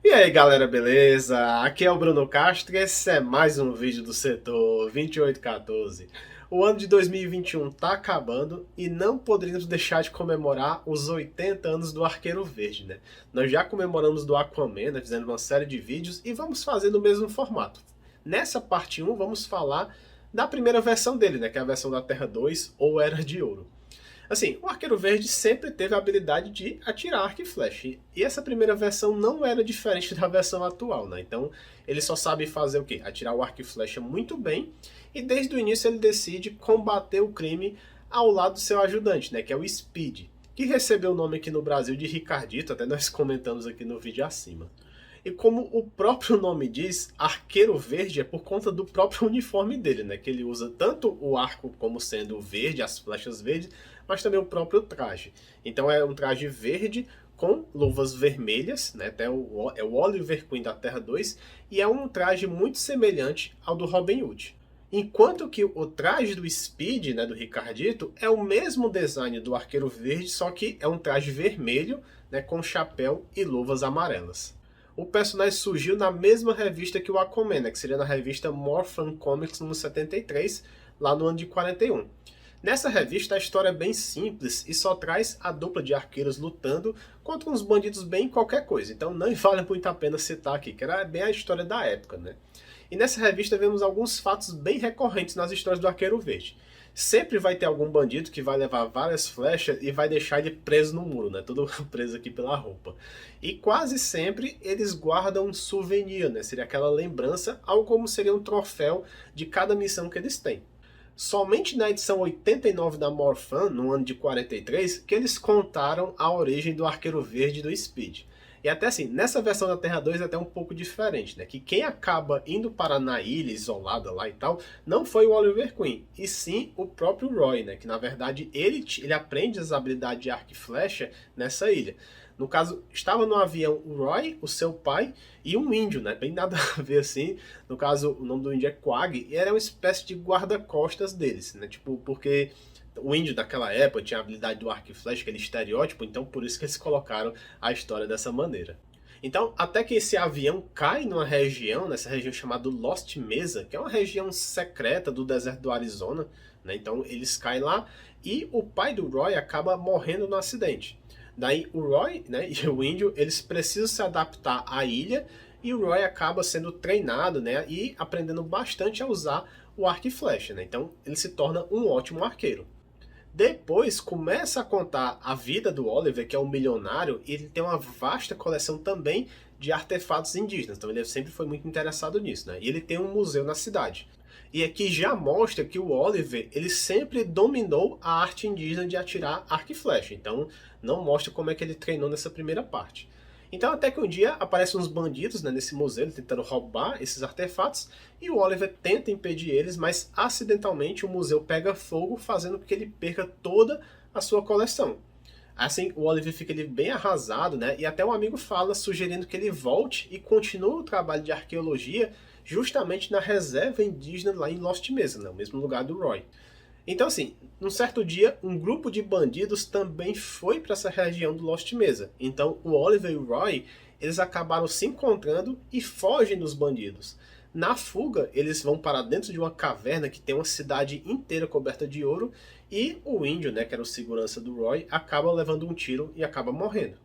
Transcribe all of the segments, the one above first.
E aí galera, beleza? Aqui é o Bruno Castro e esse é mais um vídeo do setor 2814. O ano de 2021 tá acabando e não poderíamos deixar de comemorar os 80 anos do Arqueiro Verde, né? Nós já comemoramos do Aquaman, né, fizendo uma série de vídeos e vamos fazer no mesmo formato. Nessa parte 1 vamos falar da primeira versão dele, né, que é a versão da Terra 2 ou Era de Ouro. Assim, o Arqueiro Verde sempre teve a habilidade de atirar arco e flecha. E essa primeira versão não era diferente da versão atual, né? Então, ele só sabe fazer o quê? Atirar o arco e flecha muito bem. E desde o início ele decide combater o crime ao lado do seu ajudante, né? Que é o Speed. Que recebeu o nome aqui no Brasil de Ricardito, até nós comentamos aqui no vídeo acima. E como o próprio nome diz, Arqueiro Verde é por conta do próprio uniforme dele, né? Que ele usa tanto o arco como sendo verde, as flechas verdes, mas também o próprio traje. Então é um traje verde com luvas vermelhas, né? Até é o Oliver Queen da Terra 2, e é um traje muito semelhante ao do Robin Hood. Enquanto que o traje do Speed, né, do Ricardito, é o mesmo design do Arqueiro Verde, só que é um traje vermelho, né, com chapéu e luvas amarelas. O personagem surgiu na mesma revista que o Aquaman, né, que seria na revista More Fun Comics no 73, lá no ano de 41. Nessa revista a história é bem simples e só traz a dupla de arqueiros lutando contra uns bandidos bem qualquer coisa, então não vale muito a pena citar aqui, que era bem a história da época, né? E nessa revista vemos alguns fatos bem recorrentes nas histórias do Arqueiro Verde. Sempre vai ter algum bandido que vai levar várias flechas e vai deixar ele preso no muro, né? Todo preso aqui pela roupa. E quase sempre eles guardam um souvenir, né? Seria aquela lembrança, algo como seria um troféu de cada missão que eles têm. Somente na edição 89 da Morphan, no ano de 43, que eles contaram a origem do Arqueiro Verde e do Speed. E até assim, nessa versão da Terra 2 é até um pouco diferente, né? Que quem acaba indo para na ilha isolada lá e tal, não foi o Oliver Queen, e sim o próprio Roy, né? Que na verdade ele aprende as habilidades de arco e flecha nessa ilha. No caso, estava no avião o Roy, o seu pai e um índio, né? Bem nada a ver assim. No caso, o nome do índio é Quag, e era uma espécie de guarda-costas deles, né? Tipo, porque o índio daquela época tinha a habilidade do arco e flecha, aquele estereótipo, então por isso que eles colocaram a história dessa maneira. Então, até que esse avião cai numa região, nessa região chamada Lost Mesa, que é uma região secreta do deserto do Arizona, né? Então eles caem lá e o pai do Roy acaba morrendo no acidente. Daí o Roy, né, e o índio, eles precisam se adaptar à ilha e o Roy acaba sendo treinado, né, e aprendendo bastante a usar o arco e flecha, né? Então ele se torna um ótimo arqueiro. Depois começa a contar a vida do Oliver, que é um milionário, e ele tem uma vasta coleção também de artefatos indígenas. Então ele sempre foi muito interessado nisso, né? E ele tem um museu na cidade. E aqui já mostra que o Oliver, ele sempre dominou a arte indígena de atirar arco e flecha. Então não mostra como é que ele treinou nessa primeira parte. Então até que um dia aparecem uns bandidos, né, nesse museu tentando roubar esses artefatos e o Oliver tenta impedir eles, mas acidentalmente o museu pega fogo, fazendo com que ele perca toda a sua coleção. Assim, o Oliver fica ali bem arrasado, né? E até um amigo fala sugerindo que ele volte e continue o trabalho de arqueologia justamente na reserva indígena lá em Lost Mesa, né? O mesmo lugar do Roy. Então, assim, num certo dia, um grupo de bandidos também foi para essa região do Lost Mesa. Então, o Oliver e o Roy, eles acabaram se encontrando e fogem dos bandidos. Na fuga, eles vão para dentro de uma caverna que tem uma cidade inteira coberta de ouro e o índio, né, que era o segurança do Roy, acaba levando um tiro e acaba morrendo.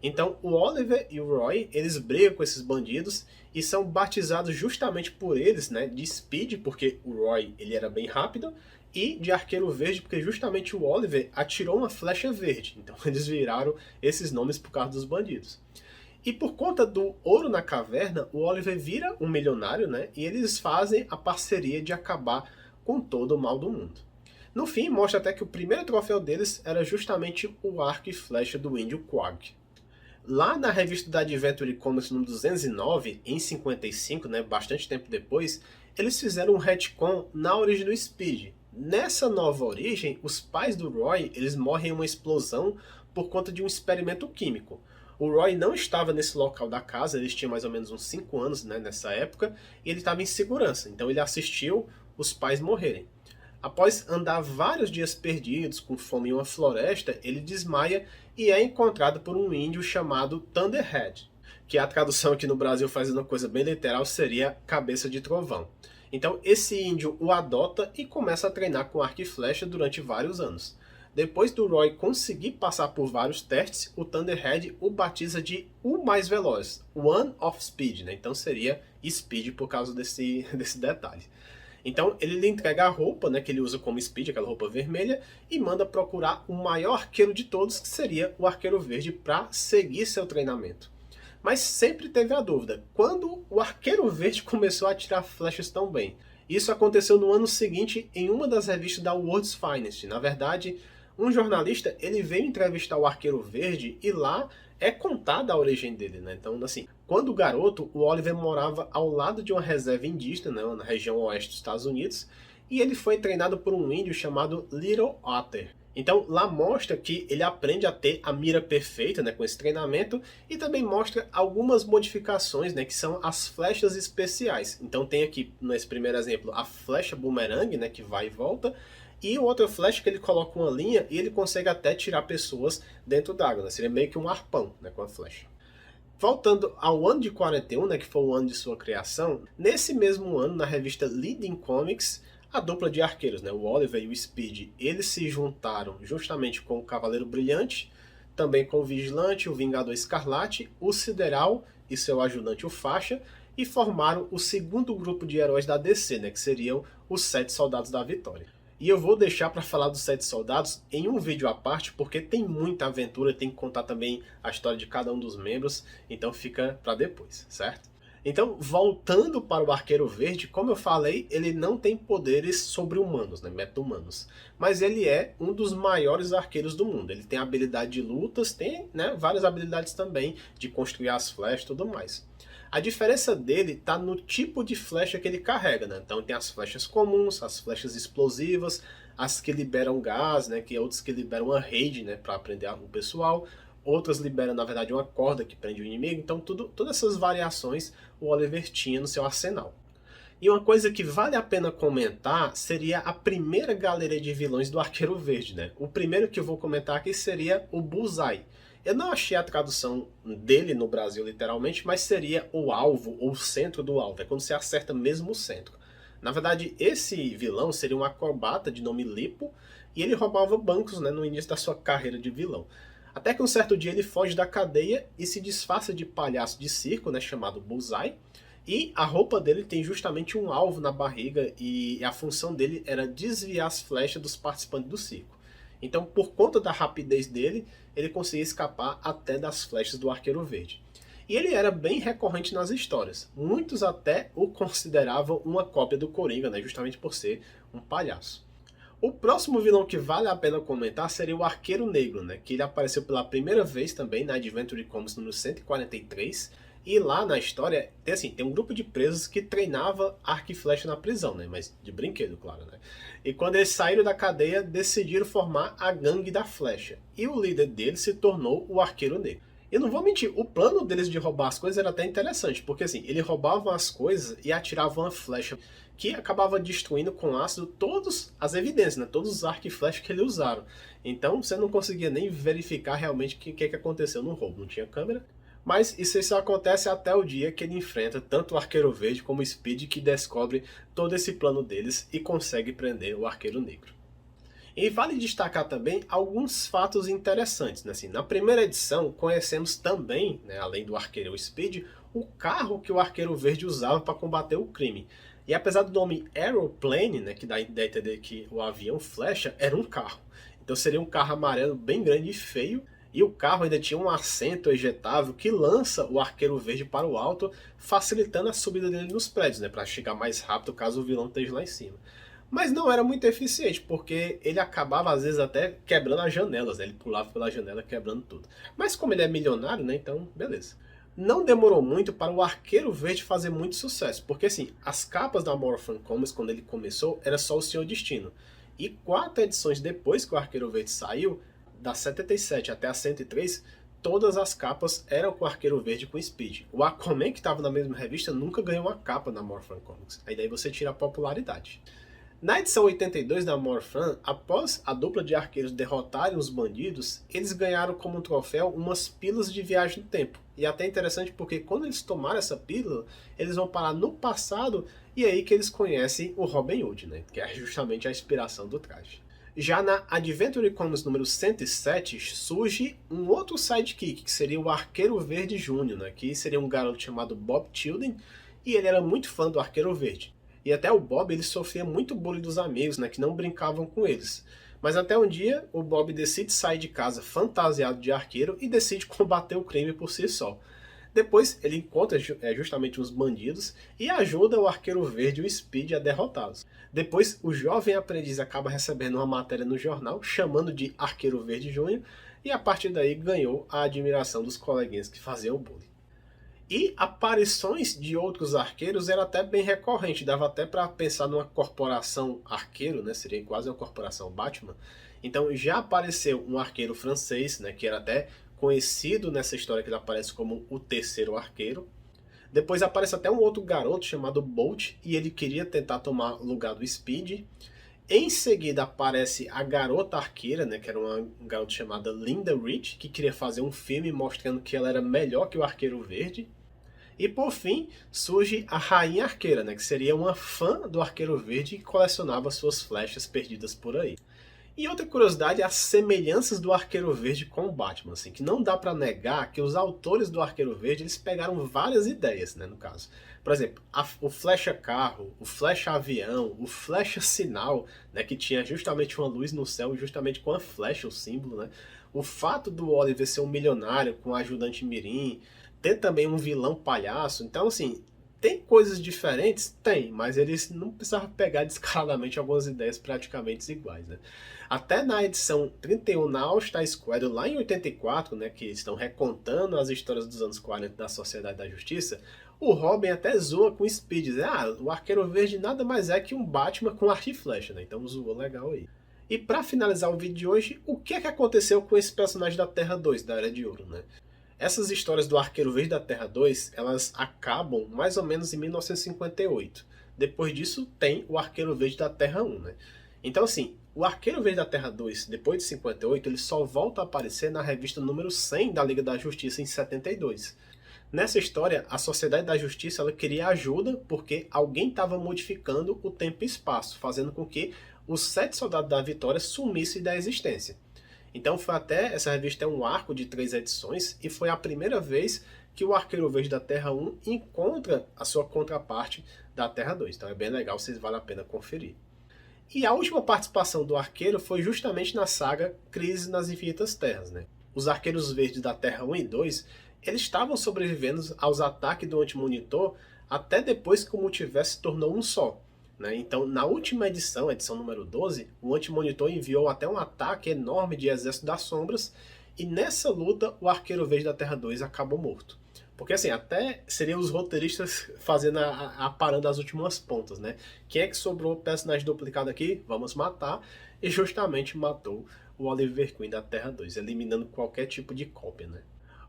Então, o Oliver e o Roy, eles brigam com esses bandidos e são batizados justamente por eles, né, de Speed, porque o Roy, ele era bem rápido, e de Arqueiro Verde, porque justamente o Oliver atirou uma flecha verde. Então, eles viraram esses nomes por causa dos bandidos. E por conta do ouro na caverna, o Oliver vira um milionário, né, e eles fazem a parceria de acabar com todo o mal do mundo. No fim, mostra até que o primeiro troféu deles era justamente o arco e flecha do índio Quag. Lá na revista da Adventure Comics número 209, em 55, né, bastante tempo depois, eles fizeram um retcon na origem do Speed. Nessa nova origem, os pais do Roy, eles morrem em uma explosão por conta de um experimento químico. O Roy não estava nesse local da casa, eles tinham mais ou menos uns 5 anos, né, nessa época, e ele estava em segurança, então ele assistiu os pais morrerem. Após andar vários dias perdidos, com fome em uma floresta, ele desmaia e é encontrado por um índio chamado Thunderhead, que a tradução aqui no Brasil, fazendo uma coisa bem literal, seria cabeça de trovão. Então esse índio o adota e começa a treinar com arco e flecha durante vários anos. Depois do Roy conseguir passar por vários testes, o Thunderhead o batiza de o mais veloz, One of Speed, né? Então seria Speed por causa desse detalhe. Então ele lhe entrega a roupa, né, que ele usa como Speed, aquela roupa vermelha, e manda procurar o maior arqueiro de todos, que seria o Arqueiro Verde, para seguir seu treinamento. Mas sempre teve a dúvida, quando o Arqueiro Verde começou a atirar flechas tão bem? Isso aconteceu no ano seguinte em uma das revistas da World's Finest. Na verdade, um jornalista ele veio entrevistar o Arqueiro Verde e lá é contada a origem dele, né? Então, assim, quando garoto, o Oliver morava ao lado de uma reserva indígena, né, na região oeste dos Estados Unidos, e ele foi treinado por um índio chamado Little Otter. Então, lá mostra que ele aprende a ter a mira perfeita, né, com esse treinamento, e também mostra algumas modificações, né, que são as flechas especiais. Então, tem aqui, nesse primeiro exemplo, a flecha boomerang, né, que vai e volta, e outra flecha que ele coloca uma linha e ele consegue até tirar pessoas dentro d'água, né? Seria meio que um arpão, né, com a flecha. Voltando ao ano de 41, né, que foi o ano de sua criação, nesse mesmo ano, na revista Leading Comics, a dupla de arqueiros, né, o Oliver e o Speed, eles se juntaram justamente com o Cavaleiro Brilhante, também com o Vigilante, o Vingador Escarlate, o Sideral e seu ajudante, o Faixa, e formaram o segundo grupo de heróis da DC, né, que seriam os Sete Soldados da Vitória. E eu vou deixar para falar dos Sete Soldados em um vídeo à parte, porque tem muita aventura, tem que contar também a história de cada um dos membros, então fica para depois, certo? Então, voltando para o Arqueiro Verde, como eu falei, ele não tem poderes sobre-humanos, né, meta-humanos, mas ele é um dos maiores arqueiros do mundo. Ele tem habilidade de lutas, tem, né, várias habilidades também de construir as flechas e tudo mais. A diferença dele está no tipo de flecha que ele carrega, né? Então tem as flechas comuns, as flechas explosivas, as que liberam gás, né? Que é outras que liberam uma rede, né? Para prender o pessoal. Outras liberam, na verdade, uma corda que prende o inimigo. Então todas essas variações o Oliver tinha no seu arsenal. E uma coisa que vale a pena comentar seria a primeira galeria de vilões do Arqueiro Verde, né? O primeiro que eu vou comentar aqui seria o Bullseye. Eu não achei a tradução dele no Brasil literalmente, mas seria o alvo ou o centro do alvo. É quando você acerta mesmo o centro. Na verdade, esse vilão seria um acrobata de nome Lipo e ele roubava bancos, né, no início da sua carreira de vilão. Até que um certo dia ele foge da cadeia e se disfarça de palhaço de circo, né, chamado Bullseye. E a roupa dele tem justamente um alvo na barriga e a função dele era desviar as flechas dos participantes do circo. Então, por conta da rapidez dele, ele conseguia escapar até das flechas do Arqueiro Verde. E ele era bem recorrente nas histórias. Muitos até o consideravam uma cópia do Coringa, né? Justamente por ser um palhaço. O próximo vilão que vale a pena comentar seria o Arqueiro Negro, né? Que ele apareceu pela primeira vez também na Adventure Comics número 143. E lá na história, tem um grupo de presos que treinava arco e flecha na prisão, né? Mas de brinquedo, claro, né? E quando eles saíram da cadeia, decidiram formar a Gangue da Flecha. E o líder deles se tornou o Arqueiro Negro. E não vou mentir, o plano deles de roubar as coisas era até interessante, porque assim, eles roubavam as coisas e atiravam uma flecha que acabava destruindo com ácido todas as evidências, né? Todos os arcos e flechas que eles usaram. Então você não conseguia nem verificar realmente o que aconteceu no roubo, não tinha câmera. Mas isso só acontece até o dia que ele enfrenta tanto o Arqueiro Verde como o Speed, que descobre todo esse plano deles e consegue prender o Arqueiro Negro. E vale destacar também alguns fatos interessantes, né? Assim, na primeira edição conhecemos também, né, além do Arqueiro e o Speed, o carro que o Arqueiro Verde usava para combater o crime. E apesar do nome Aeroplane, né, que dá a ideia de entender que o avião flecha, era um carro. Então seria um carro amarelo bem grande e feio, e o carro ainda tinha um assento ejetável que lança o Arqueiro Verde para o alto, facilitando a subida dele nos prédios, né, para chegar mais rápido caso o vilão esteja lá em cima. Mas não era muito eficiente, porque ele acabava às vezes até quebrando as janelas, né? Ele pulava pela janela quebrando tudo. Mas como ele é milionário, né, então beleza. Não demorou muito para o Arqueiro Verde fazer muito sucesso, porque assim, as capas da Morphin Comics quando ele começou era só o Senhor Destino. E 4 edições depois que o Arqueiro Verde saiu, da 77 até a 103, todas as capas eram com o Arqueiro Verde com Speed. O Aquaman, que estava na mesma revista, nunca ganhou uma capa na Morphin Comics. Aí daí você tira a popularidade. Na edição 82 da Morphin, após a dupla de arqueiros derrotarem os bandidos, eles ganharam como troféu umas pílulas de viagem no tempo. E é até interessante porque quando eles tomaram essa pílula, eles vão parar no passado e é aí que eles conhecem o Robin Hood, né? Que é justamente a inspiração do traje. Já na Adventure Comics número 107, surge um outro sidekick, que seria o Arqueiro Verde Júnior, né? Que seria um garoto chamado Bob Tilden, e ele era muito fã do Arqueiro Verde. E até o Bob ele sofria muito bullying dos amigos, né, que não brincavam com eles. Mas até um dia o Bob decide sair de casa fantasiado de arqueiro e decide combater o crime por si só. Depois ele encontra justamente os bandidos e ajuda o Arqueiro Verde e o Speed a derrotá-los. Depois o jovem aprendiz acaba recebendo uma matéria no jornal chamando de Arqueiro Verde Júnior e a partir daí ganhou a admiração dos coleguinhas que faziam bullying. E aparições de outros arqueiros era até bem recorrente, dava até para pensar numa corporação arqueiro, né? Seria quase uma corporação Batman. Então já apareceu um arqueiro francês, né? Que era até conhecido nessa história que ele aparece como o terceiro arqueiro. Depois aparece até um outro garoto chamado Bolt e ele queria tentar tomar o lugar do Speed. Em seguida aparece a garota arqueira, né, que era uma garota chamada Linda Rich, que queria fazer um filme mostrando que ela era melhor que o Arqueiro Verde. E por fim, surge a Rainha Arqueira, né, que seria uma fã do Arqueiro Verde que colecionava suas flechas perdidas por aí. E outra curiosidade é as semelhanças do Arqueiro Verde com o Batman, assim, que não dá para negar que os autores do Arqueiro Verde eles pegaram várias ideias, né, no caso. Por exemplo, o Flecha Carro, o Flecha Avião, o Flecha Sinal, né, que tinha justamente uma luz no céu, justamente com a flecha, o símbolo, né. O fato do Oliver ser um milionário com o ajudante Mirim, ter também um vilão palhaço, então assim, tem coisas diferentes? Tem, mas eles não precisavam pegar descaradamente algumas ideias praticamente iguais, né? Até na edição 31, na All Star Squad, lá em 84, né, que estão recontando as histórias dos anos 40 da Sociedade da Justiça, o Robin até zoa com o Speed, diz, o Arqueiro Verde nada mais é que um Batman com arco e flecha, né? Então zoou legal aí. E para finalizar o vídeo de hoje, o que é que aconteceu com esse personagem da Terra 2, da Era de Ouro, né? Essas histórias do Arqueiro Verde da Terra 2, elas acabam mais ou menos em 1958. Depois disso tem o Arqueiro Verde da Terra 1, né? Então assim, o Arqueiro Verde da Terra 2, depois de 58, ele só volta a aparecer na revista número 100 da Liga da Justiça em 72. Nessa história, a Sociedade da Justiça ela queria ajuda porque alguém estava modificando o tempo e espaço, fazendo com que os 7 Soldados da Vitória sumissem da existência. Então foi até, essa revista é um arco de 3 edições e foi a primeira vez que o Arqueiro Verde da Terra 1 encontra a sua contraparte da Terra 2. Então é bem legal, vocês vale a pena conferir. E a última participação do Arqueiro foi justamente na saga Crise nas Infinitas Terras, né? Os Arqueiros Verdes da Terra 1 e 2, eles estavam sobrevivendo aos ataques do Antimonitor até depois que o multiverso se tornou um só. Né? Então, na última edição, edição número 12, o Antimonitor enviou até um ataque enorme de Exército das Sombras, e nessa luta o Arqueiro Verde da Terra 2 acabou morto. Porque assim, até seriam os roteiristas fazendo a parando as últimas pontas, né? Quem é que sobrou personagem duplicado aqui? Vamos matar. E justamente matou o Oliver Queen da Terra 2, eliminando qualquer tipo de cópia, né?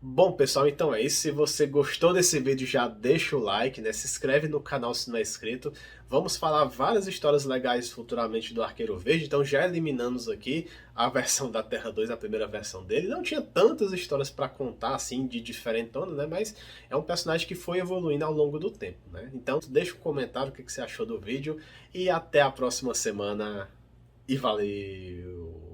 Bom, pessoal, então é isso. Se você gostou desse vídeo, já deixa o like, né? Se inscreve no canal se não é inscrito. Vamos falar várias histórias legais futuramente do Arqueiro Verde. Então já eliminamos aqui a versão da Terra 2, a primeira versão dele. Não tinha tantas histórias para contar, assim, de diferentona, né? Mas é um personagem que foi evoluindo ao longo do tempo, né? Então deixa um comentário o que você achou do vídeo. E até a próxima semana. E valeu!